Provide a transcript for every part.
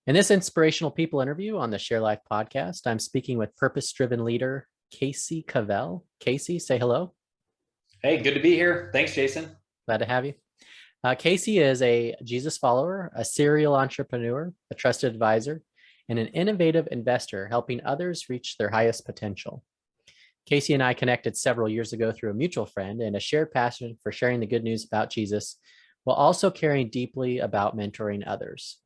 In this Inspirational People interview on the Share Life podcast, I'm speaking with purpose-driven leader Casey Cavell. Casey, say hello. Hey, good to be here. Thanks, Jason. Glad to have you. Casey is a Jesus follower, a serial entrepreneur, a trusted advisor, and an innovative investor helping others reach their highest potential. Casey and I connected several years ago through a mutual friend and a shared passion for sharing the good news about Jesus, while also caring deeply about mentoring others.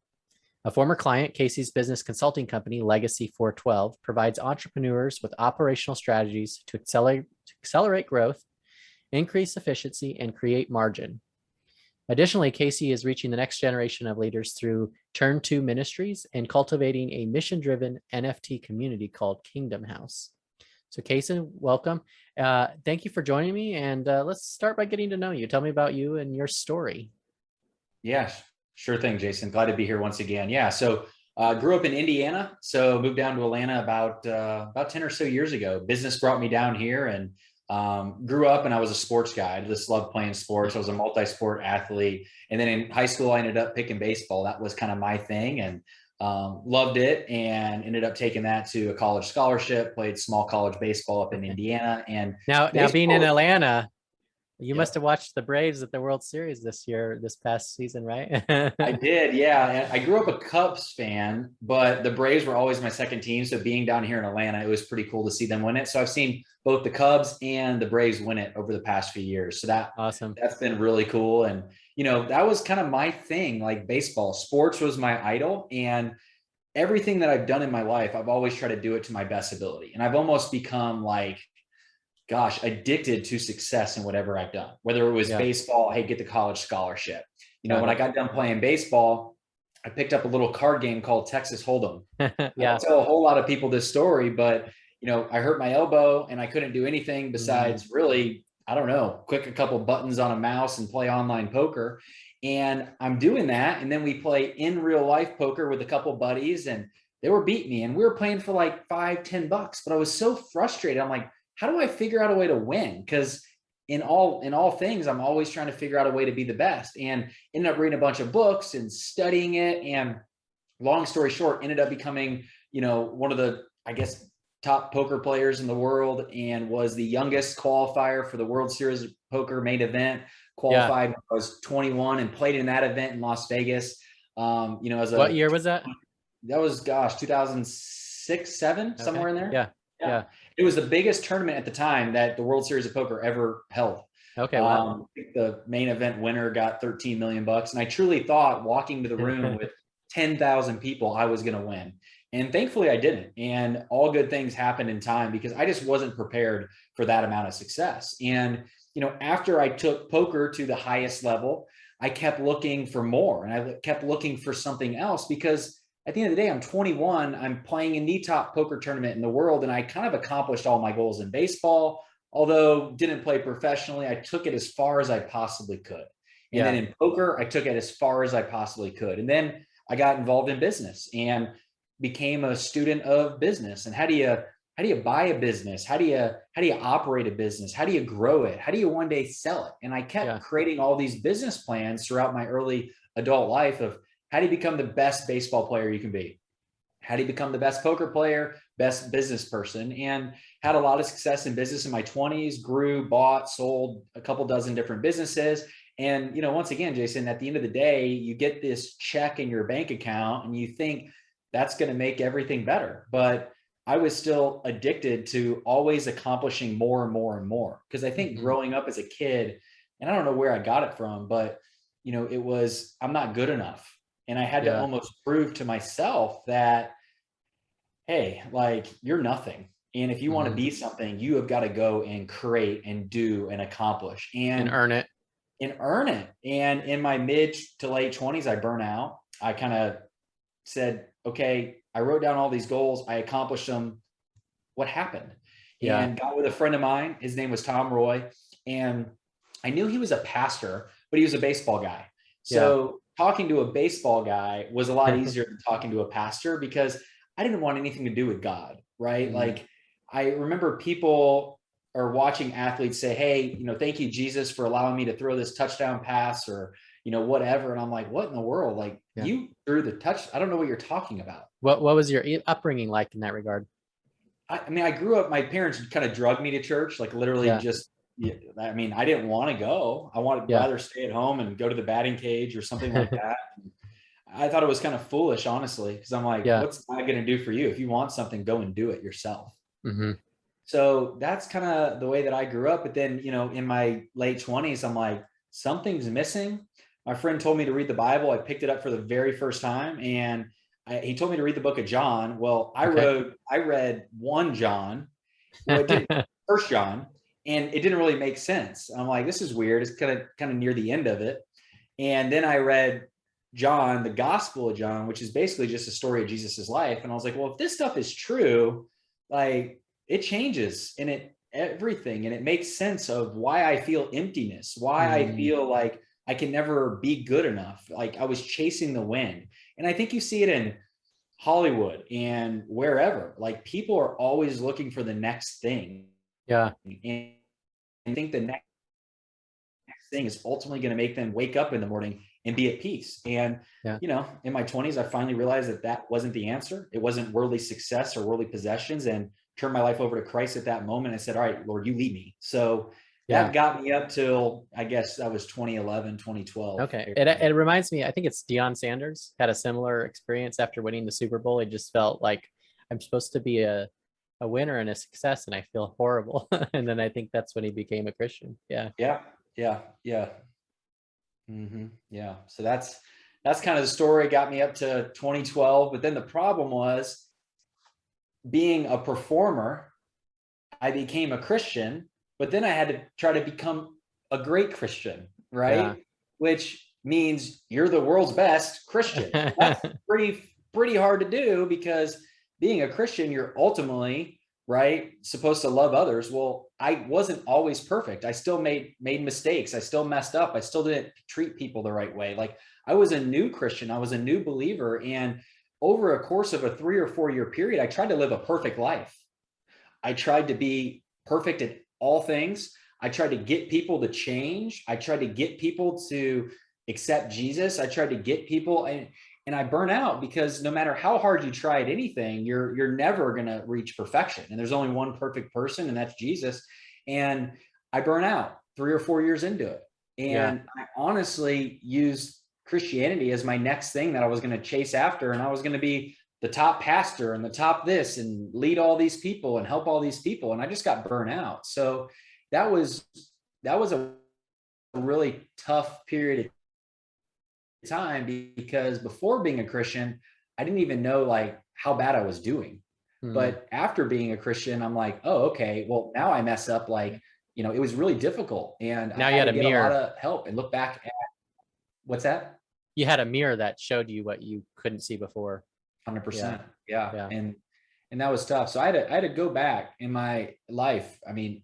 A former client, Casey's business consulting company, Legacy 412, provides entrepreneurs with operational strategies to accelerate growth, increase efficiency, and create margin. Additionally, Casey is reaching the next generation of leaders through Turn 2 Ministries and cultivating a mission-driven NFT community called Kingdom House. So Casey, welcome. Thank you for joining me. And let's start by getting to know you. Tell me about you and your story. Yeah, sure thing, Jason. Glad to be here once again. Yeah, so grew up in Indiana, so moved down to Atlanta about 10 or so years ago. Business brought me down here, and grew up, and I was a sports guy. I just loved playing sports. I was a multi-sport athlete. And then in high school, I ended up picking baseball. That was kind of my thing, and loved it, and ended up taking that to a college scholarship, played small college baseball up in Indiana. And Now being in Atlanta, you Yep. must have watched the Braves at the World Series this past season, right? I did, yeah. And I grew up a Cubs fan, but the Braves were always my second team. So being down here in Atlanta, it was pretty cool to see them win it. So I've seen both the Cubs and the Braves win it over the past few years. So Awesome. that's been really cool. And, that was kind of my thing, like baseball. Sports was my idol. And everything that I've done in my life, I've always tried to do it to my best ability. And I've almost become addicted to success in whatever I've done, whether it was baseball, hey, get the college scholarship. When I got done playing baseball, I picked up a little card game called Texas Hold'em. Yeah. I tell a whole lot of people this story, but I hurt my elbow and I couldn't do anything besides really, I don't know, click a couple buttons on a mouse and play online poker. And I'm doing that. And then we play in real life poker with a couple buddies, and they were beating me, and we were playing for like $5-10, but I was so frustrated. I'm like, how do I figure out a way to win? Because in all things, I'm always trying to figure out a way to be the best, and ended up reading a bunch of books and studying it. And long story short, ended up becoming, one of the, I guess, top poker players in the world, and was the youngest qualifier for the World Series of Poker main event. Qualified when I was 21 and played in that event in Las Vegas. What year was that? That was, 2006, 7, somewhere in there. Yeah. It was the biggest tournament at the time that the World Series of Poker ever held. Okay. Wow. The main event winner got $13 million. And I truly thought, walking to the room with 10,000 people, I was going to win. And thankfully I didn't. And all good things happened in time, because I just wasn't prepared for that amount of success. And, after I took poker to the highest level, I kept looking for more, and I kept looking for something else, because at the end of the day, I'm 21, I'm playing in the top poker tournament in the world, and I kind of accomplished all my goals in baseball. Although didn't play professionally, I took it as far as I possibly could. And then in poker, I took it as far as I possibly could. And then I got involved in business and became a student of business. And how do you buy a business? How do you operate a business? How do you grow it? How do you one day sell it? And I kept creating all these business plans throughout my early adult life of, how do you become the best baseball player you can be? How do you become the best poker player, best business person? And had a lot of success in business in my 20s, grew, bought, sold a couple dozen different businesses. And, once again, Jason, at the end of the day, you get this check in your bank account and you think that's going to make everything better. But I was still addicted to always accomplishing more and more and more. Because I think growing up as a kid, and I don't know where I got it from, but, it was, I'm not good enough. And I had to almost prove to myself that, hey, like, you're nothing. And if you want to be something, you have got to go and create and do and accomplish and earn it. And in my mid to late 20s, I burn out. I kind of said, okay, I wrote down all these goals. I accomplished them. What happened? And got with a friend of mine. His name was Tom Roy. And I knew he was a pastor, but he was a baseball guy. So talking to a baseball guy was a lot easier than talking to a pastor, because I didn't want anything to do with God, right? Like, I remember people are watching athletes say, hey, thank you, Jesus, for allowing me to throw this touchdown pass, or, whatever. And I'm like, what in the world? Like Yeah. you threw the touch. I don't know what you're talking about. What was your upbringing like in that regard? I mean, I grew up, my parents kind of drugged me to church, like literally Yeah. just, I mean, I didn't want to go. I wanted Yeah. rather stay at home and go to the batting cage or something like that. I thought it was kind of foolish, honestly, because I'm like, Yeah. what's God going to do for you? If you want something, go and do it yourself. Hmm. So that's kind of the way that I grew up. But then, in my late 20s, I'm like, something's missing. My friend told me to read the Bible. I picked it up for the very first time, and he told me to read the book of John. Well, I Okay. read 1 John. Well, it didn't, First John, and it didn't really make sense. I'm like, this is weird. It's kind of near the end of it. And then I read John, the Gospel of John, which is basically just a story of Jesus's life. And I was like, well, if this stuff is true, like it changes and everything, and it makes sense of why I feel emptiness, why I Mm. feel like I can never be good enough. Like I was chasing the wind. And I think you see it in Hollywood and wherever, like people are always looking for the next thing. Yeah. And I think the next thing is ultimately going to make them wake up in the morning and be at peace. And, Yeah. in my 20s, I finally realized that wasn't the answer. It wasn't worldly success or worldly possessions, and turned my life over to Christ at that moment. I said, all right, Lord, you lead me. So Yeah. that got me up till, I guess that was 2011, 2012. Okay. It reminds me, I think it's Deion Sanders had a similar experience after winning the Super Bowl. He just felt like I'm supposed to be a winner and a success, and I feel horrible. And then I think that's when he became a Christian. Yeah. Yeah. Yeah. Yeah. Yeah. So that's kind of the story. Got me up to 2012. But then the problem was, being a performer, I became a Christian, but then I had to try to become a great Christian, Yeah. right? Which means you're the world's best Christian. That's pretty hard to do, because being a Christian, you're ultimately, right, supposed to love others. Well, I wasn't always perfect. I still made mistakes. I still messed up. I still didn't treat people the right way. Like I was a new Christian. I was a new believer. And over a course of a 3 or 4 year period, I tried to live a perfect life. I tried to be perfect at all things. I tried to get people to change. I tried to get people to accept Jesus. I tried to get people, and I burn out, because no matter how hard you try at anything, you're never going to reach perfection. And there's only one perfect person, and that's Jesus. And I burn out 3 or 4 years into it. Yeah. And I honestly used Christianity as my next thing that I was going to chase after. And I was going to be the top pastor and the top this, and lead all these people and help all these people. And I just got burnt out. So that was a really tough period of time, because before being a Christian, I didn't even know like how bad I was doing. Mm. But after being a Christian, I'm like, oh, okay, well, now I mess up. Like, it was really difficult, and I Now you had had to a get a lot mirror. of help and look back at what's that? You had a mirror that showed you what you couldn't see before. Yeah. 100%. Yeah. Yeah. And that was tough. So I had to go back in my life. I mean,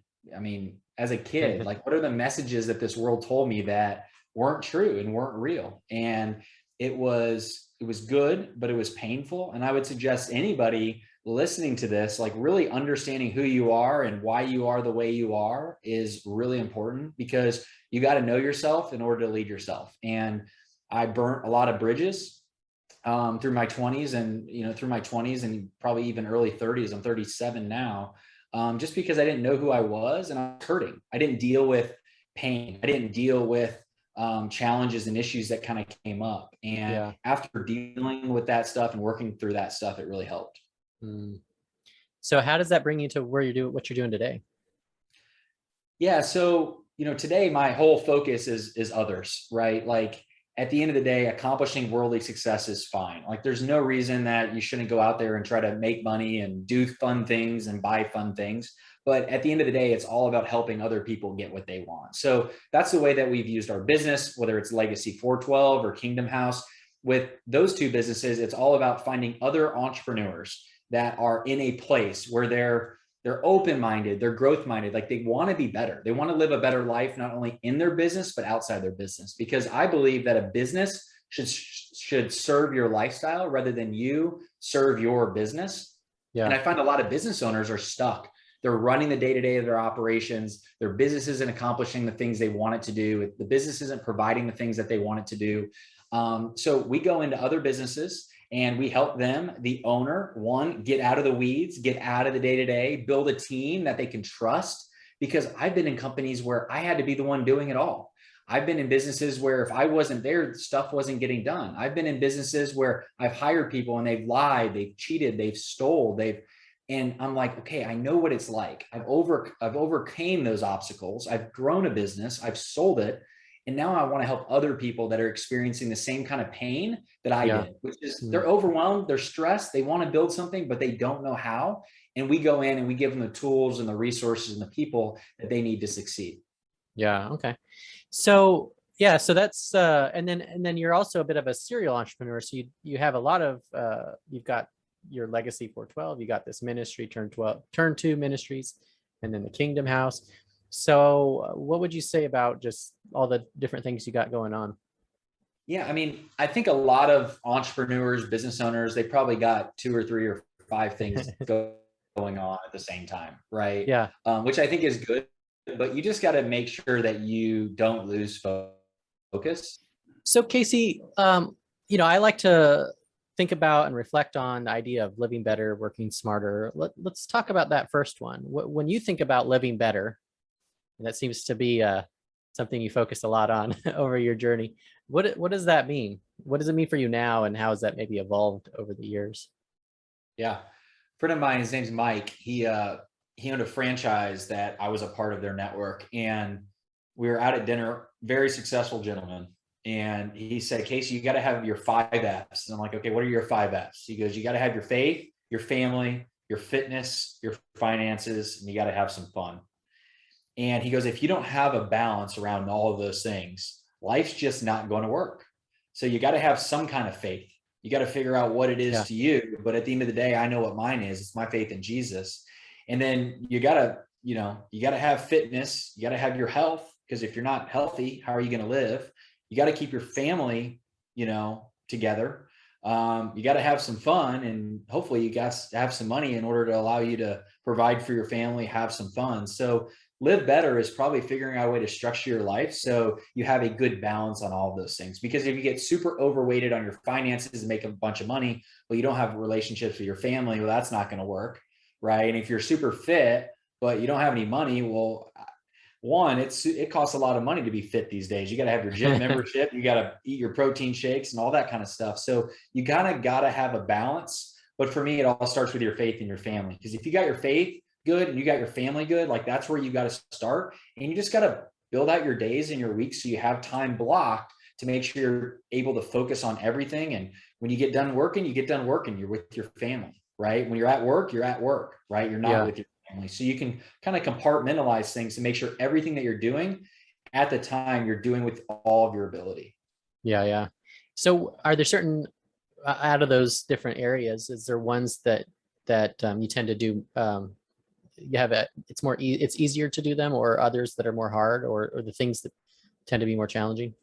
as a kid, like what are the messages that this world told me that weren't true and weren't real? And it was good, but it was painful. And I would suggest anybody listening to this, like really understanding who you are and why you are the way you are is really important, because you got to know yourself in order to lead yourself. And I burnt a lot of bridges through my 20s, and probably even early 30s. I'm 37 now, just because I didn't know who I was, and I was hurting. I didn't deal with pain. I didn't deal with challenges and issues that kind of came up. And Yeah. after dealing with that stuff and working through that stuff, it really helped. Mm. So how does that bring you to where you do what you're doing today? Yeah. So, today my whole focus is others, right? Like at the end of the day, accomplishing worldly success is fine. Like there's no reason that you shouldn't go out there and try to make money and do fun things and buy fun things. But at the end of the day, it's all about helping other people get what they want. So that's the way that we've used our business, whether it's Legacy 412 or Kingdom House. With those two businesses, it's all about finding other entrepreneurs that are in a place where they're open-minded, they're growth-minded, like they want to be better. They want to live a better life, not only in their business, but outside their business. Because I believe that a business should serve your lifestyle rather than you serve your business. Yeah. And I find a lot of business owners are stuck They're running the day-to-day of their operations. Their business isn't accomplishing the things they want it to do. The business isn't providing the things that they want it to do. So we go into other businesses and we help them, the owner, one, get out of the weeds, get out of the day-to-day, build a team that they can trust. Because I've been in companies where I had to be the one doing it all. I've been in businesses where if I wasn't there, stuff wasn't getting done. I've been in businesses where I've hired people and they've lied, they've cheated, they've stole, and I'm like, okay, I know what it's like. I've overcame those obstacles. I've grown a business, I've sold it. And now I want to help other people that are experiencing the same kind of pain that I Yeah. did, which is they're overwhelmed, they're stressed, they want to build something, but they don't know how. And we go in and we give them the tools and the resources and the people that they need to succeed. Yeah. Okay. So yeah, so that's and then you're also a bit of a serial entrepreneur. So you have a lot of you've got your legacy 412, you got this ministry, turn two ministries, and then the Kingdom House. So what would you say about just all the different things you got going on? Yeah, I mean, I think a lot of entrepreneurs, business owners, they probably got 2 or 3 or 5 things going on at the same time, right? Yeah. Which I think is good, but you just got to make sure that you don't lose focus. So Casey, I like to think about and reflect on the idea of living better, working smarter. Let's talk about that first one. When you think about living better, and that seems to be something you focus a lot on over your journey. What does that mean? What does it mean for you now, and how has that maybe evolved over the years? Yeah. A friend of mine, his name's Mike. He owned a franchise that I was a part of their network. And we were out at dinner, very successful gentleman. And he said, Casey, you got to have your 5 F's. And I'm like, okay, what are your 5 F's? He goes, you got to have your faith, your family, your fitness, your finances, and you got to have some fun. And he goes, if you don't have a balance around all of those things, life's just not going to work. So you got to have some kind of faith. You got to figure out what it is Yeah. to you. But at the end of the day, I know what mine is. It's my faith in Jesus. And then you got to have fitness. You got to have your health, because if you're not healthy, how are you going to live? You got to keep your family, together. You got to have some fun, and hopefully you got to have some money in order to allow you to provide for your family, have some fun. So live better is probably figuring out a way to structure your life so you have a good balance on all of those things. Because if you get super overweighted on your finances and make a bunch of money, well, you don't have relationships with your family. Well, that's not going to work, right? And if you're super fit, but you don't have any money, well, one, it costs a lot of money to be fit these days. You got to have your gym membership, you got to eat your protein shakes and all that kind of stuff. So you gotta have a balance. But for me, it all starts with your faith in your family. Because if you got your faith good and you got your family good, like that's where you got to start. And you just got to build out your days and your weeks so you have time blocked to make sure you're able to focus on everything. And when you get done working, you're with your family, right? When you're at work, right? You're not Yeah. with your family. So you can kind of compartmentalize things to make sure everything that you're doing at the time you're doing with all of your ability. Yeah. Yeah. So are there certain out of those different areas, is there ones that you tend to do you have it's easier to do them, or others that are more hard, or the things that tend to be more challenging?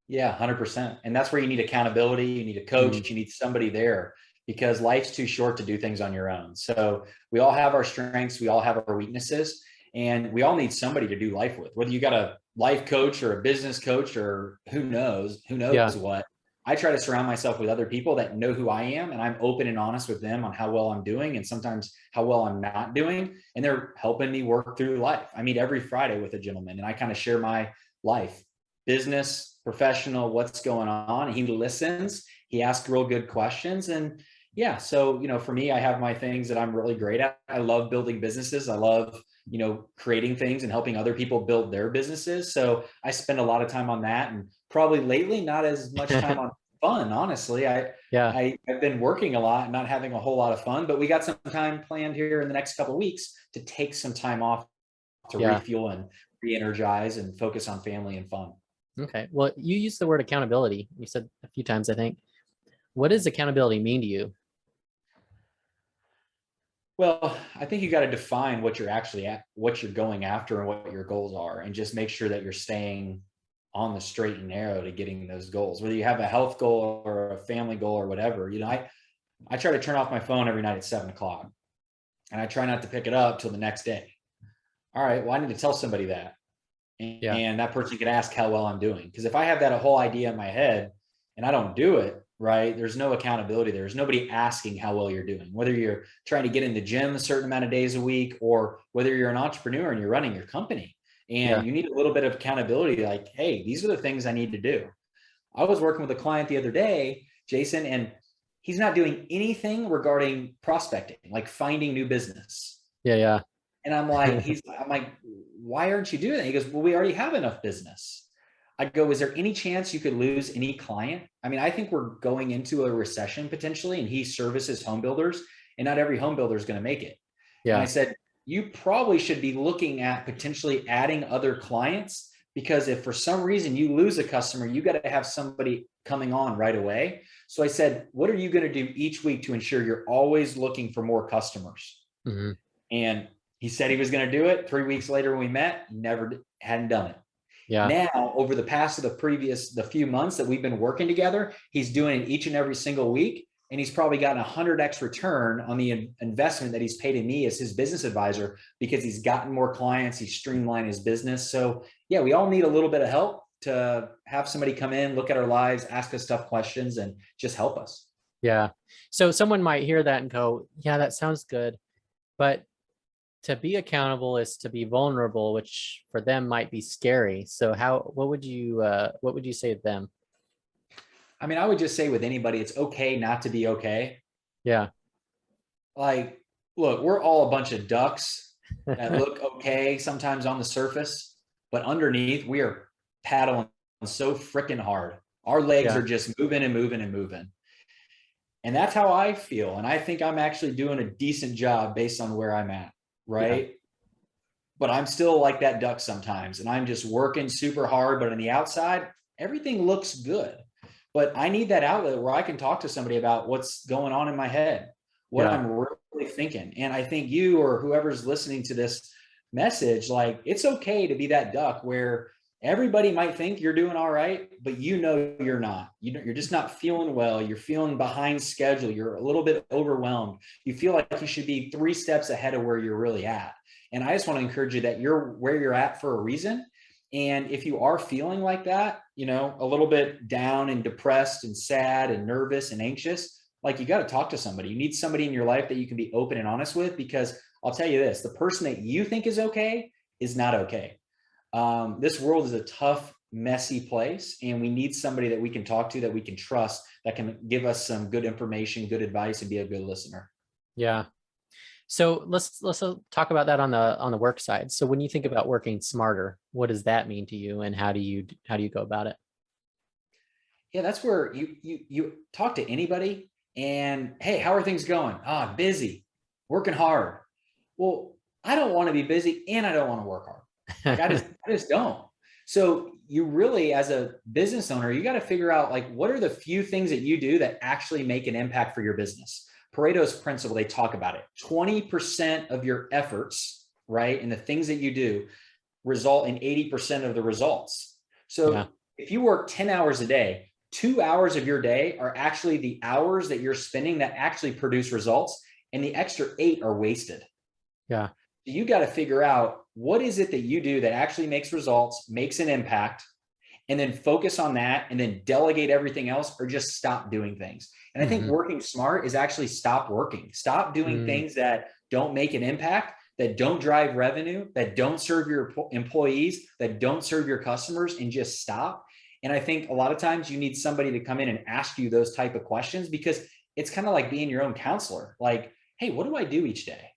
Yeah, 100%. And that's where you need accountability. You need a coach. You need somebody there, because life's too short to do things on your own. So we all have our strengths. We all have our weaknesses, and we all need somebody to do life with, whether you got a life coach or a business coach or who knows Yeah. what. I try to surround myself with other people that know who I am, and I'm open and honest with them on how well I'm doing and sometimes how well I'm not doing. And they're helping me work through life. I meet every Friday with a gentleman, and I kind of share my life, business, professional, what's going on. He listens, he asks real good questions. And yeah, so, for me, I have my things that I'm really great at. I love building businesses. I love, creating things and helping other people build their businesses. So I spend a lot of time on that, and probably lately, not as much time on fun. Honestly, Yeah. I've been working a lot and not having a whole lot of fun, but we got some time planned here in the next couple of weeks to take some time off to Yeah. refuel and re-energize and focus on family and fun. Okay. Well, you used the word accountability. You said a few times, I think. What does accountability mean to you? Well, I think you got to define what you're actually at, what you're going after, and what your goals are, and just make sure that you're staying on the straight and narrow to getting those goals. Whether you have a health goal or a family goal or whatever, I try to turn off my phone every night at 7 o'clock. and I try not to pick it up till the next day. All right, well, I need to tell somebody that. Yeah. And that person can ask how well I'm doing. Because if I have that whole idea in my head and I don't do it, right, there's no accountability. There's nobody asking how well you're doing, whether you're trying to get in the gym a certain amount of days a week, or whether you're an entrepreneur and you're running your company. Yeah. And you need a little bit of accountability, like, hey, these are the things I need to do. I was working with a client the other day, Jason, and he's not doing anything regarding prospecting, like finding new business. Yeah. Yeah. And I'm like, why aren't you doing that? He goes, well, we already have enough business. I go, is there any chance you could lose any client? I mean, I think we're going into a recession potentially, and he services home builders, and not every home builder is going to make it. And I Yeah. said, you probably should be looking at potentially adding other clients, because if for some reason you lose a customer, you got to have somebody coming on right away. So I said, what are you going to do each week to ensure you're always looking for more customers? Hmm. And he said he was going to do it. 3 weeks later, when we met, hadn't done it. Yeah. Now, over the few months that we've been working together, he's doing it each and every single week. And he's probably gotten 100x return on the investment that he's paid in me as his business advisor, because he's gotten more clients. He's streamlined his business. So yeah, we all need a little bit of help to have somebody come in, look at our lives, ask us tough questions, and just help us. Yeah. So someone might hear that and go, yeah, that sounds good. But to be accountable is to be vulnerable, which for them might be scary. So what would you say to them? I mean, I would just say with anybody, it's okay not to be okay. Yeah. Like, look, we're all a bunch of ducks that look okay sometimes on the surface, but underneath we are paddling so freaking hard. Our legs Yeah. are just moving and moving and moving. And that's how I feel. And I think I'm actually doing a decent job based on where I'm at. Yeah. Right. But I'm still like that duck sometimes. And I'm just working super hard. But on the outside, everything looks good. But I need that outlet where I can talk to somebody about what's going on in my head, what Yeah. I'm really thinking. And I think you or whoever's listening to this message, like, it's okay to be that duck where everybody might think you're doing all right, but you know you're not. You're just not feeling well. You're feeling behind schedule. You're a little bit overwhelmed. You feel like you should be 3 steps ahead of where you're really at. And I just want to encourage you that you're where you're at for a reason. And if you are feeling like that, a little bit down and depressed and sad and nervous and anxious, like, you got to talk to somebody. You need somebody in your life that you can be open and honest with, because I'll tell you this, the person that you think is okay is not okay. This world is a tough, messy place, and we need somebody that we can talk to, that we can trust, that can give us some good information, good advice, and be a good listener. Yeah. So let's talk about that on the work side. So when you think about working smarter, what does that mean to you, and how do you go about it? Yeah, that's where you talk to anybody and, hey, how are things going? Busy, working hard. Well, I don't want to be busy and I don't want to work hard. Like, I just don't. So you really, as a business owner, you got to figure out, like, what are the few things that you do that actually make an impact for your business? Pareto's principle, they talk about it. 20% of your efforts, right, and the things that you do result in 80% of the results. So Yeah. if you work 10 hours a day, 2 hours of your day are actually the hours that you're spending that actually produce results, and the extra 8 are wasted. Yeah. You got to figure out, what is it that you do that actually makes results, makes an impact, and then focus on that, and then delegate everything else, or just stop doing things. And I think Hmm. working smart is actually stop working, stop doing things that don't make an impact, that don't drive revenue, that don't serve your employees, that don't serve your customers, and just stop. And I think a lot of times you need somebody to come in and ask you those type of questions, because it's kind of like being your own counselor. Like, hey, what do I do each day?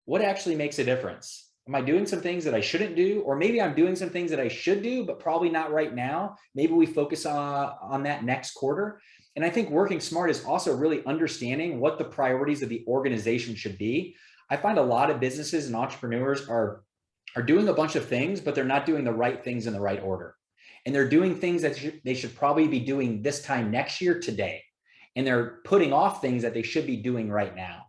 What actually makes a difference? Am I doing some things that I shouldn't do? Or maybe I'm doing some things that I should do, but probably not right now. Maybe we focus on that next quarter. And I think working smart is also really understanding what the priorities of the organization should be. I find a lot of businesses and entrepreneurs are doing a bunch of things, but they're not doing the right things in the right order. And they're doing things that they should probably be doing this time next year today. And they're putting off things that they should be doing right now.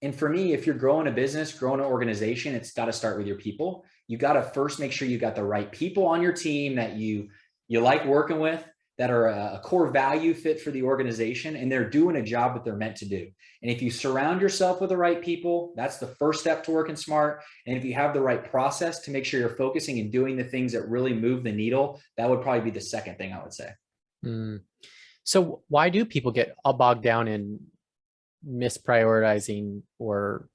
And for me, if you're growing a business, growing an organization, it's got to start with your people. You got to first make sure you got the right people on your team that you like working with, that are a core value fit for the organization, and they're doing a job that they're meant to do. And if you surround yourself with the right people, that's the first step to working smart. And if you have the right process to make sure you're focusing and doing the things that really move the needle, that would probably be the second thing I would say. So why do people get all bogged down in misprioritizing or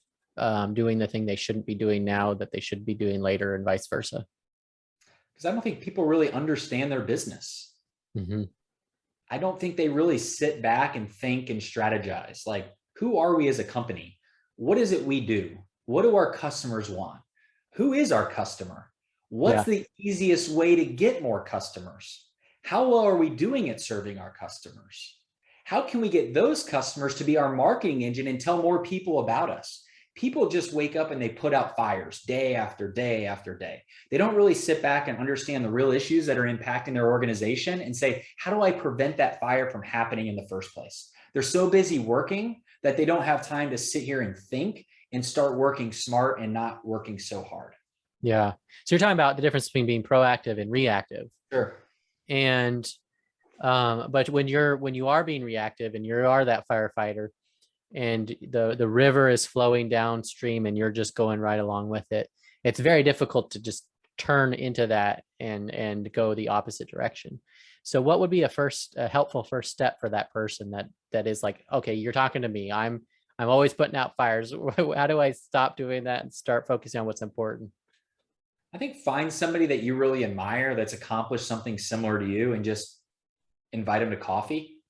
doing the thing they shouldn't be doing now that they should be doing later, and vice versa? Because I don't think people really understand their business. I don't think they really sit back and think and strategize. Like, who are we as a company? What is it we do? What do our customers want? Who is our customer? What's the easiest way to get more customers? How well are we doing at serving our customers? How can we get those customers to be our marketing engine and tell more people about us? People just wake up and they put out fires day after day after day. They don't really sit back and understand the real issues that are impacting their organization and say, how do I prevent that fire from happening in the first place? They're so busy working that they don't have time to sit here and think and start working smart and not working so hard. Yeah. So you're talking about the difference between being proactive and reactive. Sure. And but when you are being reactive and you are that firefighter, and the river is flowing downstream and you're just going right along with it, it's very difficult to just turn into that and go the opposite direction. So what would be a helpful first step for that person that is like, okay, you're talking to me, I'm always putting out fires. How do I stop doing that and start focusing on what's important? I think find somebody that you really admire that's accomplished something similar to you and just invite them to coffee.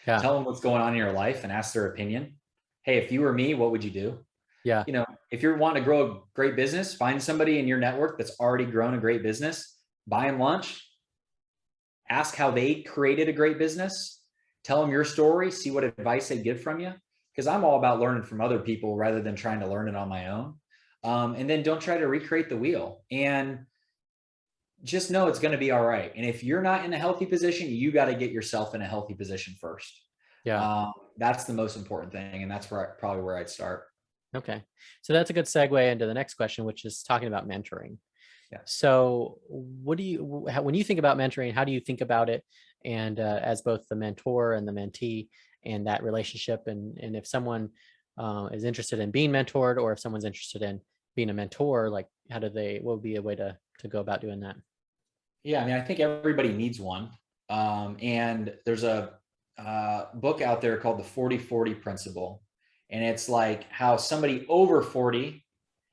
Yeah. Tell them what's going on in your life and ask their opinion. Hey, if you were me, what would you do? Yeah. If you're wanting to grow a great business, find somebody in your network that's already grown a great business, buy them lunch, ask how they created a great business, tell them your story, see what advice they give from you. Because I'm all about learning from other people rather than trying to learn it on my own. And then don't try to recreate the wheel, and just know it's going to be all right. And if you're not in a healthy position, you got to get yourself in a healthy position first. Yeah. That's the most important thing. And that's probably where I'd start. Okay. So that's a good segue into the next question, which is talking about mentoring. Yeah. So when you think about mentoring, how do you think about it? And as both the mentor and the mentee and that relationship, and if someone is interested in being mentored, or if someone's interested in being a mentor, like what would be a way to go about doing that? Yeah. I mean, I think everybody needs one. And there's a book out there called the 40-40 principle. And it's like how somebody over 40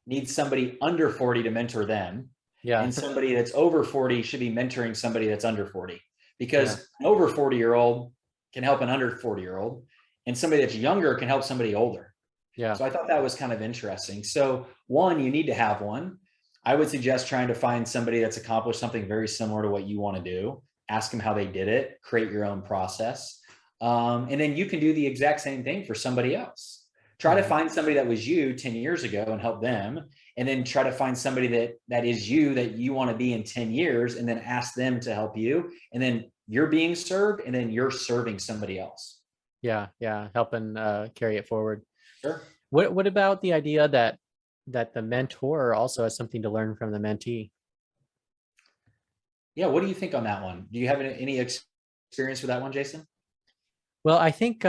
needs somebody under 40 to mentor them. Yeah. And somebody that's over 40 should be mentoring somebody that's under 40, because an over 40-year-old can help an under 40-year-old, and somebody that's younger can help somebody older. Yeah. So I thought that was kind of interesting. So one, you need to have one. I would suggest trying to find somebody that's accomplished something very similar to what you want to do. Ask them how they did it, create your own process. And then you can do the exact same thing for somebody else. Try to find somebody that was you 10 years ago and help them. And then try to find somebody that is you, that you want to be in 10 years, and then ask them to help you. And then you're being served, and then you're serving somebody else. Yeah. Yeah. Helping carry it forward. Sure. What about the idea that the mentor also has something to learn from the mentee? Yeah. What do you think on that one? Do you have any experience with that one, Jason? Well, I think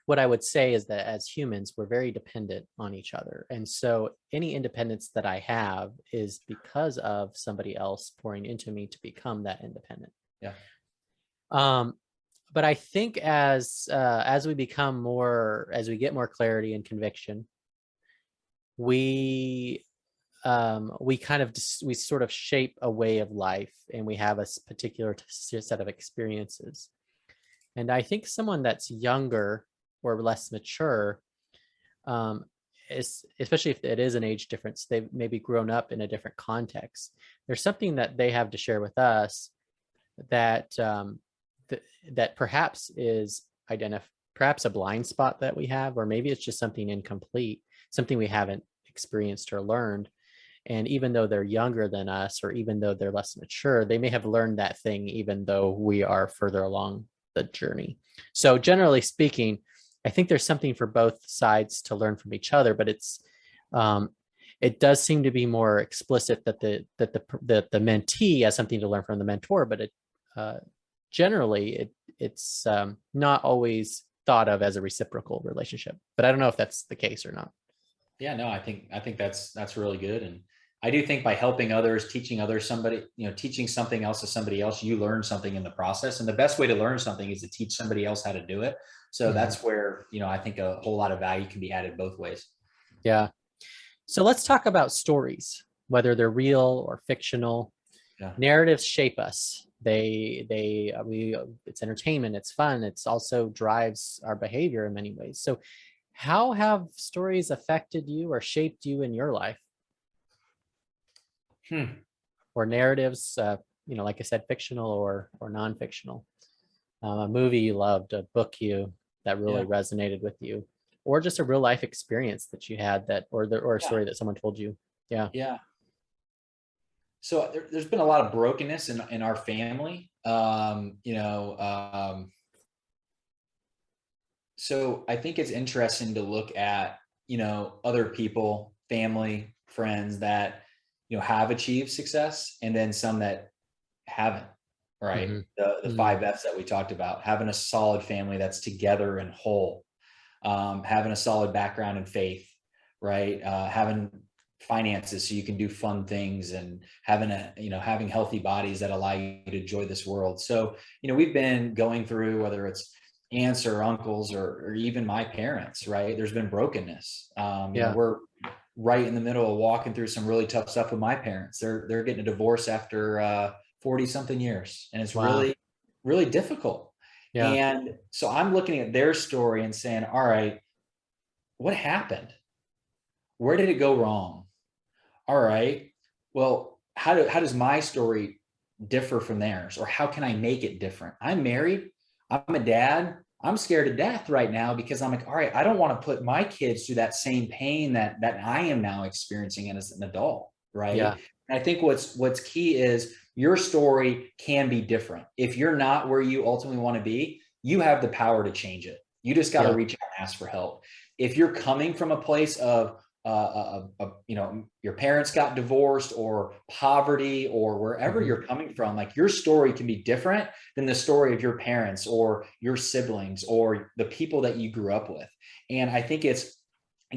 what I would say is that as humans, we're very dependent on each other. And so any independence that I have is because of somebody else pouring into me to become that independent. Yeah. But I think as we get more clarity and conviction, we sort of shape a way of life, and we have a particular set of experiences. And I think someone that's younger or less mature, especially if it is an age difference, they've maybe grown up in a different context. There's something that they have to share with us that that perhaps is perhaps a blind spot that we have, or maybe it's just something incomplete, something we haven't experienced or learned. And even though they're younger than us, or even though they're less mature, they may have learned that thing, even though we are further along the journey. So generally speaking, I think there's something for both sides to learn from each other, but it does seem to be more explicit that the mentee has something to learn from the mentor, but uh, generally it's not always thought of as a reciprocal relationship. But I don't know if that's the case or not. Yeah, no, I think that's really good. And I do think by helping others, teaching others, somebody, teaching something else to somebody else, you learn something in the process. And the best way to learn something is to teach somebody else how to do it. So Mhm. that's where, I think a whole lot of value can be added both ways. Yeah. So let's talk about stories, whether they're real or fictional. Yeah. Narratives shape us. We it's entertainment, it's fun, it's also drives our behavior in many ways. So how have stories affected you or shaped you in your life? Hmm. Or narratives, like I said, fictional or non-fictional? A movie you loved, a book you that really Yeah. resonated with you, or just a real life experience that you had or a Yeah. story that someone told you. Yeah. Yeah. So there's been a lot of brokenness in our family. So I think it's interesting to look at, other people, family, friends that, have achieved success, and then some that haven't, right? Hmm. The Hmm. five F's that we talked about, having a solid family that's together and whole, having a solid background in faith, right? Having finances so you can do fun things, and having healthy bodies that allow you to enjoy this world. So, we've been going through, whether it's aunts or uncles or even my parents, right? There's been brokenness. Yeah. We're right in the middle of walking through some really tough stuff with my parents. They're getting a divorce after 40 something years, and it's Wow. really, really difficult. Yeah. And so I'm looking at their story and saying, all right, what happened? Where did it go wrong? All right, well, how does my story differ from theirs, or how can I make it different? I'm married, I'm a dad, I'm scared to death right now because I'm like, all right, I don't want to put my kids through that same pain that I am now experiencing as an adult, Yeah. right? And I think what's key is your story can be different. If you're not where you ultimately want to be, you have the power to change it. You just got to Yeah. reach out and ask for help. If you're coming from a place of your parents got divorced, or poverty, or wherever Hmm. you're coming from, like, your story can be different than the story of your parents or your siblings or the people that you grew up with. And I think it's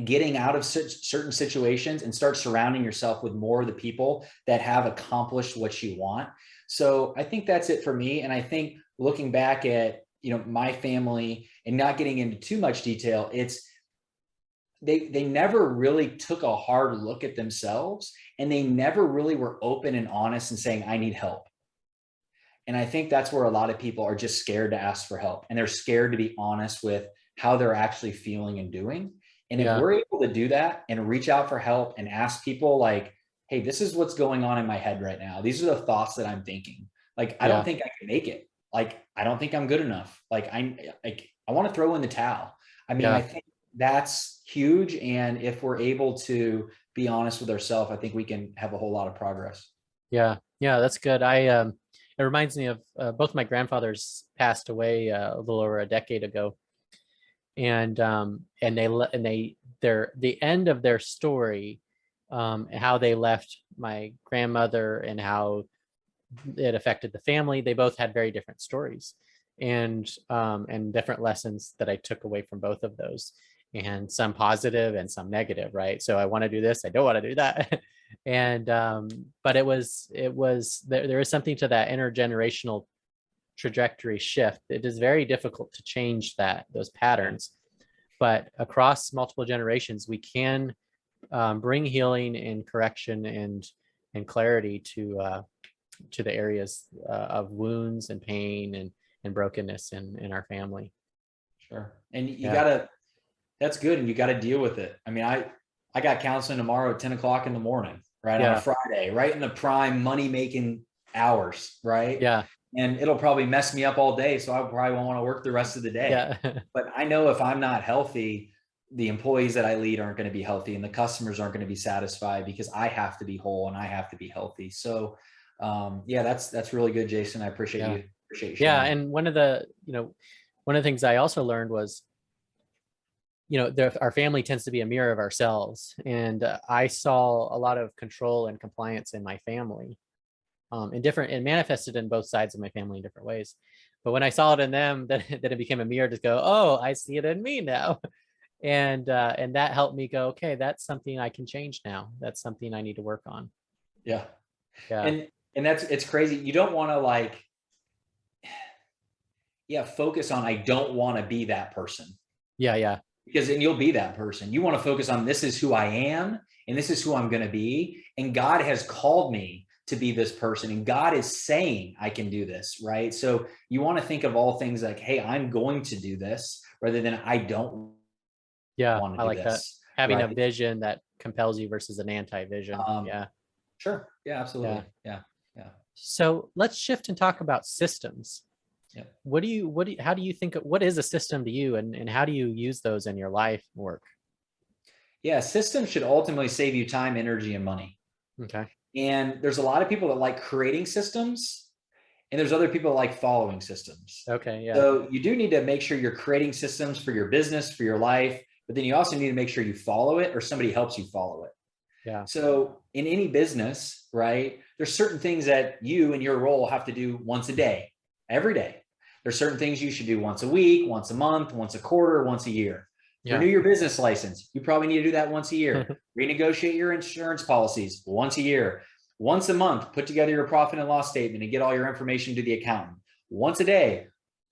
getting out of certain situations and start surrounding yourself with more of the people that have accomplished what you want. So I think that's it for me. And I think looking back at, my family, and not getting into too much detail, it's they never really took a hard look at themselves, and they never really were open and honest and saying, I need help. And I think that's where a lot of people are just scared to ask for help, and they're scared to be honest with how they're actually feeling and doing. And if Yeah. we're able to do that and reach out for help and ask people like, hey, this is what's going on in my head right now, these are the thoughts that I'm thinking, like, I don't Yeah. think I can make it, like, I don't think I'm good enough, I want to throw in the towel. I mean, I Yeah. think that's huge. And if we're able to be honest with ourselves, I think we can have a whole lot of progress. Yeah. Yeah. That's good. It reminds me of both my grandfathers passed away a little over a decade ago, and the end of their story, how they left my grandmother and how it affected the family. They both had very different stories, and different lessons that I took away from both of those, and some positive and some negative, right? So I want to do this, I don't want to do that. And but there is something to that intergenerational trajectory shift. It is very difficult to change those Yeah, patterns, but across multiple generations we can bring healing and correction and clarity to the areas of wounds and pain and brokenness in our family. sure. And you Yeah. gotta, that's good. And you got to deal with it. I mean, I got counseling tomorrow at 10 o'clock in the morning, right? On a Yeah. Friday, right in the prime money making hours, right? Yeah. And it'll probably mess me up all day. So I probably won't want to work the rest of the day. Yeah. But I know if I'm not healthy, the employees that I lead aren't going to be healthy, and the customers aren't going to be satisfied, because I have to be whole and I have to be healthy. So yeah, that's really good, Jason. I appreciate Yeah. you Yeah. sharing. And one of the things I also learned was our family tends to be a mirror of ourselves. And I saw a lot of control and compliance in my family, and manifested in both sides of my family in different ways. But when I saw it in them, then it became a mirror to go, oh, I see it in me now. And that helped me go, okay, that's something I can change now. That's something I need to work on. Yeah. Yeah. And it's crazy. You don't want to like, focus on, I don't want to be that person. Yeah. Yeah. Because then you'll be that person. You want to focus on, this is who I am and this is who I'm going to be. And God has called me to be this person. And God is saying I can do this, right? So you want to think of all things like, hey, I'm going to do this, rather than I don't Yeah. want to I do like that. this. Having a Right. vision that compels you versus an anti-vision. Um, Yeah. sure. Yeah, absolutely. Yeah. Yeah. So let's shift and talk about systems. Yeah. How do you think, what is a system to you, and how do you use those in your life work? Yeah. Systems should ultimately save you time, energy, and money. Okay. And there's a lot of people that like creating systems, and there's other people that like following systems. Okay. Yeah. So you do need to make sure you're creating systems for your business, for your life, but then you also need to make sure you follow it, or somebody helps you follow it. Yeah. So in any business, right, there's certain things that you in your role have to do once a day, every day. There's certain things you should do once a week, once a month, once a quarter, once a year. Yeah. Renew your business license. You probably need to do that once a year. Renegotiate your insurance policies once a year. Once a month, put together your profit and loss statement and get all your information to the accountant. Once a day,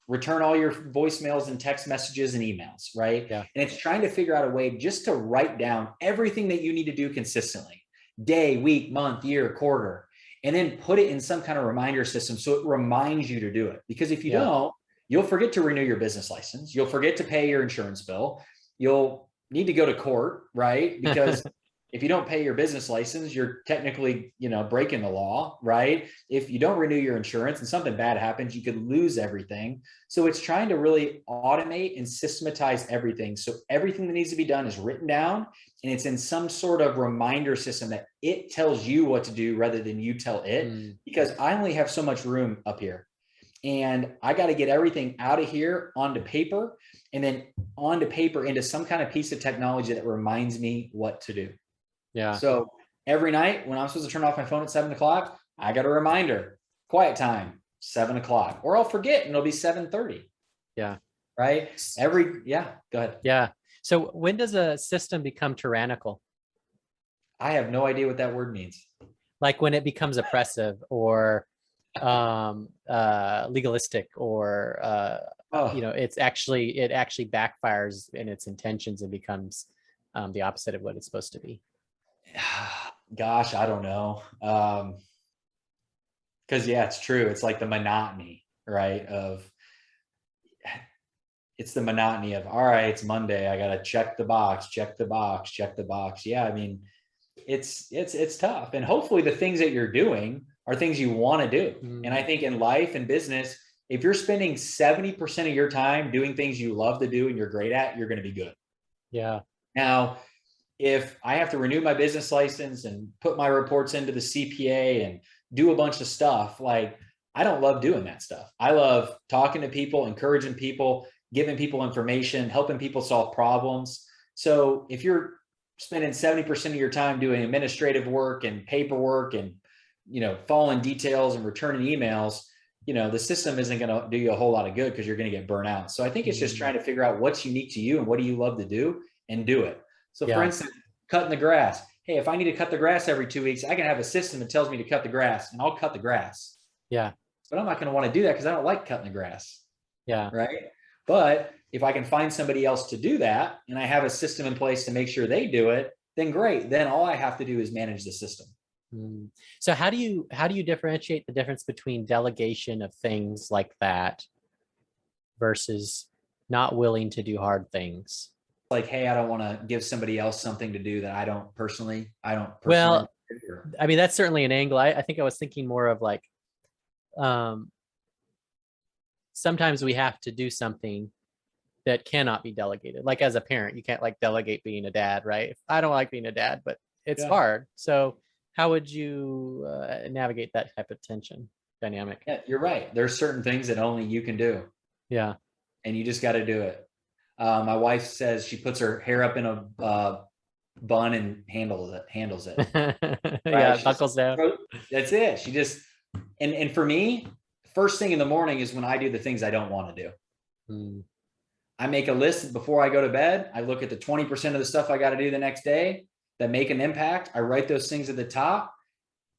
return all your voicemails and text messages and emails, right? Yeah. And it's trying to figure out a way just to write down everything that you need to do consistently, day, week, month, year, quarter, and then put it in some kind of reminder system so it reminds you to do it. Because if you Yeah. don't, you'll forget to renew your business license. You'll forget to pay your insurance bill. You'll need to go to court, right? Because if you don't pay your business license, you're technically, breaking the law, right? If you don't renew your insurance and something bad happens, you could lose everything. So it's trying to really automate and systematize everything. So everything that needs to be done is written down, and it's in some sort of reminder system that it tells you what to do rather than you tell it. Because I only have so much room up here, and I got to get everything out of here onto paper, and then onto paper into some kind of piece of technology that reminds me what to do. Yeah. So every night when I'm supposed to turn off my phone at 7:00, I got a reminder, quiet time, 7:00, or I'll forget and it'll be 7:30. Yeah. Right. Go ahead. Yeah. So when does a system become tyrannical? I have no idea what that word means. Like when it becomes oppressive or legalistic, or it actually backfires in its intentions and becomes the opposite of what it's supposed to be. Gosh, I don't know. Because it's true. It's like the monotony, right? It's the monotony of, all right, it's Monday. I got to check the box, check the box, check the box. Yeah. I mean, it's tough. And hopefully the things that you're doing are things you want to do. And I think in life and business, if you're spending 70% of your time doing things you love to do and you're great at, you're going to be good. Yeah. Now, if I have to renew my business license and put my reports into the CPA and do a bunch of stuff, like, I don't love doing that stuff. I love talking to people, encouraging people, giving people information, helping people solve problems. So if you're spending 70% of your time doing administrative work and paperwork and, following details and returning emails, the system isn't going to do you a whole lot of good, because you're going to get burnt out. So I think it's just trying to figure out what's unique to you and what do you love to do and do it. So for instance, cutting the grass. Hey, if I need to cut the grass every 2 weeks, I can have a system that tells me to cut the grass, and I'll cut the grass. Yeah. But I'm not going to want to do that because I don't like cutting the grass. Yeah. Right. But if I can find somebody else to do that, and I have a system in place to make sure they do it, then great. Then all I have to do is manage the system. So how do you differentiate the difference between delegation of things like that versus not willing to do hard things? Like, hey, I don't want to give somebody else something to do that I don't personally. Well, I mean, that's certainly an angle. I think I was thinking more of like, sometimes we have to do something that cannot be delegated. Like as a parent, you can't like delegate being a dad, right? I don't like being a dad, but it's hard. So how would you navigate that type of tension dynamic? Yeah, you're right. There's certain things that only you can do. Yeah. And you just got to do it. My wife says she puts her hair up in a bun and handles it. Yeah, Right? it buckles down. That's it. She just, and for me, first thing in the morning is when I do the things I don't want to do. Mm, I make a list before I go to bed. I look at the 20% of the stuff I got to do the next day that make an impact. I write those things at the top,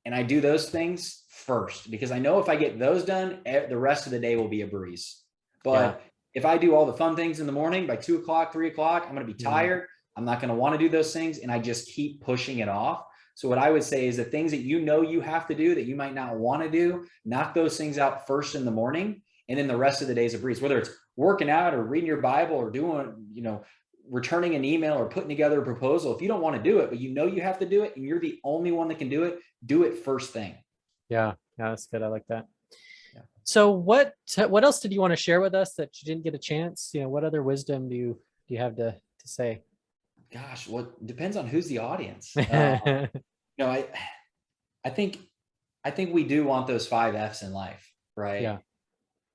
and I do those things first, because I know if I get those done, the rest of the day will be a breeze. yeah. But if I do all the fun things in the morning, by 2 o'clock, 3 o'clock, I'm going to be Mm, tired. I'm not going to want to do those things. And I just keep pushing it off. So what I would say is the things that you know you have to do that you might not want to do, knock those things out first in the morning. And then the rest of the day is a breeze, whether it's working out or reading your Bible or doing, returning an email or putting together a proposal. If you don't want to do it, but you know you have to do it and you're the only one that can do it first thing. yeah. Yeah, that's good. I like that. Yeah. So what else did you want to share with us that you didn't get a chance? What other wisdom do you have to say? Gosh, what depends on who's the audience. Yeah. No, I think we do want those 5 F's in life, right?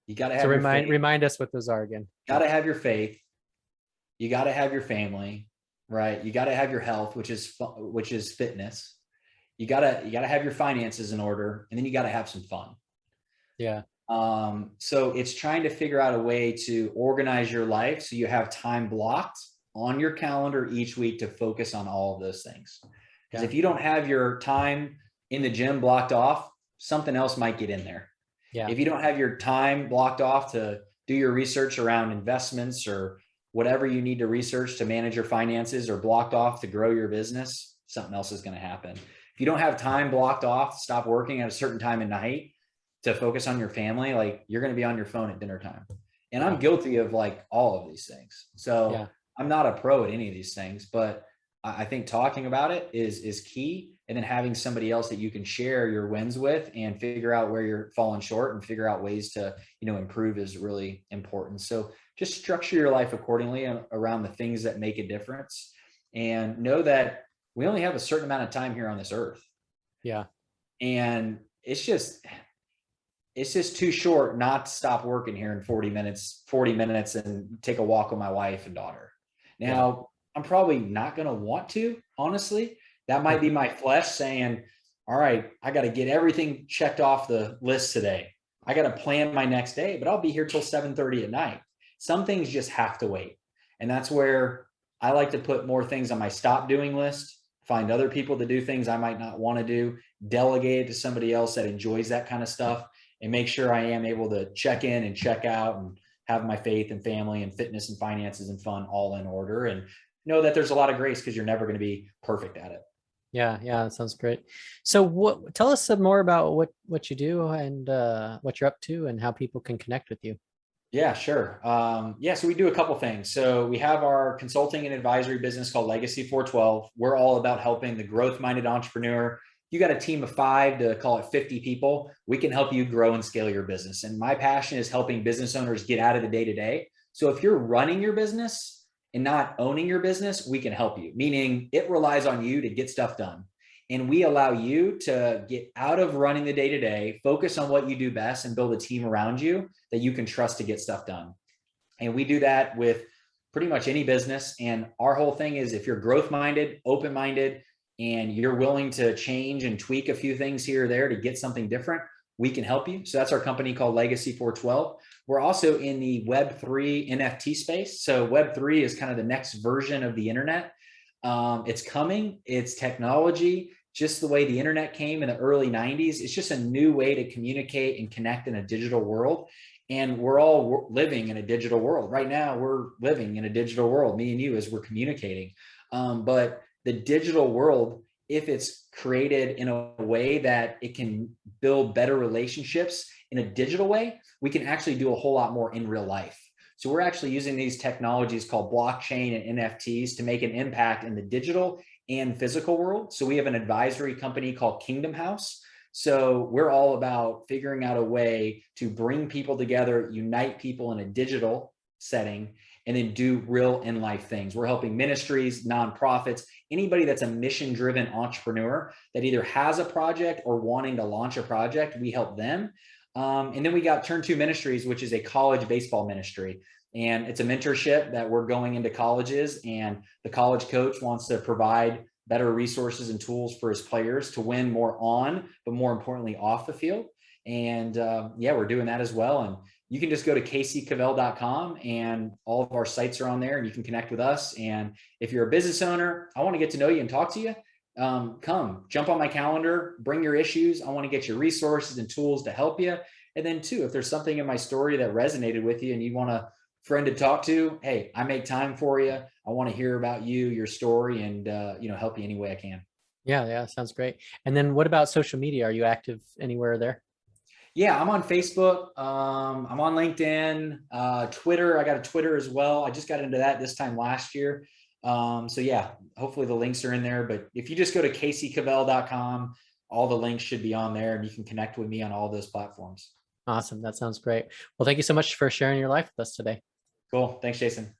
You got to So have your faith. remind us what those are again. Got to have your faith. You got to have your family, right? You got to have your health, which is fitness. You got to have your finances in order, and then you got to have some fun. Yeah. So it's trying to figure out a way to organize your life so you have time blocked on your calendar each week to focus on all of those things. Because if you don't have your time in the gym blocked off, something else might get in there. Yeah. If you don't have your time blocked off to do your research around investments or whatever you need to research to manage your finances, or blocked off to grow your business, something else is going to happen. If you don't have time blocked off, stop working at a certain time at night to focus on your family, like you're going to be on your phone at dinner time. And I'm guilty of like all of these things. So I'm not a pro at any of these things, but I think talking about it is key. And then having somebody else that you can share your wins with and figure out where you're falling short and figure out ways to, improve is really important. So just structure your life accordingly around the things that make a difference, and know that we only have a certain amount of time here on this earth. Yeah. And it's just too short not to stop working here in 40 minutes and take a walk with my wife and daughter. Now, I'm probably not going to want to, honestly. That might be my flesh saying, all right, I got to get everything checked off the list today. I got to plan my next day, but I'll be here till 7:30 at night. Some things just have to wait. And that's where I like to put more things on my stop doing list, find other people to do things I might not want to do, delegate it to somebody else that enjoys that kind of stuff, and make sure I am able to check in and check out and have my faith and family and fitness and finances and fun all in order, and know that there's a lot of grace, because you're never going to be perfect at it. Yeah. That sounds great. So tell us some more about what you do and what you're up to and how people can connect with you. Yeah, sure. So we do a couple things. So we have our consulting and advisory business called Legacy 412. We're all about helping the growth-minded entrepreneur. You got a team of 5 to call it 50 people. We can help you grow and scale your business. And my passion is helping business owners get out of the day-to-day. So if you're running your business and not owning your business, we can help you, meaning it relies on you to get stuff done. And we allow you to get out of running the day-to-day, focus on what you do best, and build a team around you that you can trust to get stuff done. And we do that with pretty much any business. And our whole thing is, if you're growth-minded, open-minded, and you're willing to change and tweak a few things here or there to get something different, we can help you. So that's our company called Legacy 412. We're also in the Web3 NFT space. So Web3 is kind of the next version of the internet. It's coming. It's technology, just the way the internet came in the early 90s. It's just a new way to communicate and connect in a digital world. And we're all living in a digital world. Right now, we're living in a digital world, me and you, as we're communicating. But the digital world, if it's created in a way that it can build better relationships in a digital way, we can actually do a whole lot more in real life. So we're actually using these technologies called blockchain and NFTs to make an impact in the digital and physical world. So we have an advisory company called Kingdom House. So we're all about figuring out a way to bring people together, unite people in a digital setting, and then do real in life things. We're helping ministries, nonprofits, anybody that's a mission-driven entrepreneur that either has a project or wanting to launch a project, we help them. And then we got Turn 2 Ministries, which is a college baseball ministry. And it's a mentorship that we're going into colleges, and the college coach wants to provide better resources and tools for his players to win more on, but more importantly, off the field. And yeah, we're doing that as well. And you can just go to caseycavell.com, and all of our sites are on there, and you can connect with us. And if you're a business owner, I want to get to know you and talk to you. Come jump on my calendar, bring your issues. I want to get your resources and tools to help you. And then too, if there's something in my story that resonated with you and you want a friend to talk to, hey, I make time for you. I want to hear about you, your story, and help you any way I can. Yeah, sounds great. And then what about social media? Are you active anywhere there? Yeah, I'm on Facebook. I'm on LinkedIn, Twitter. I got a Twitter as well. I just got into that this time last year. So yeah, hopefully the links are in there. But if you just go to caseycavell.com, all the links should be on there, and you can connect with me on all those platforms. Awesome. That sounds great. Well, thank you so much for sharing your life with us today. Cool. Thanks, Jason.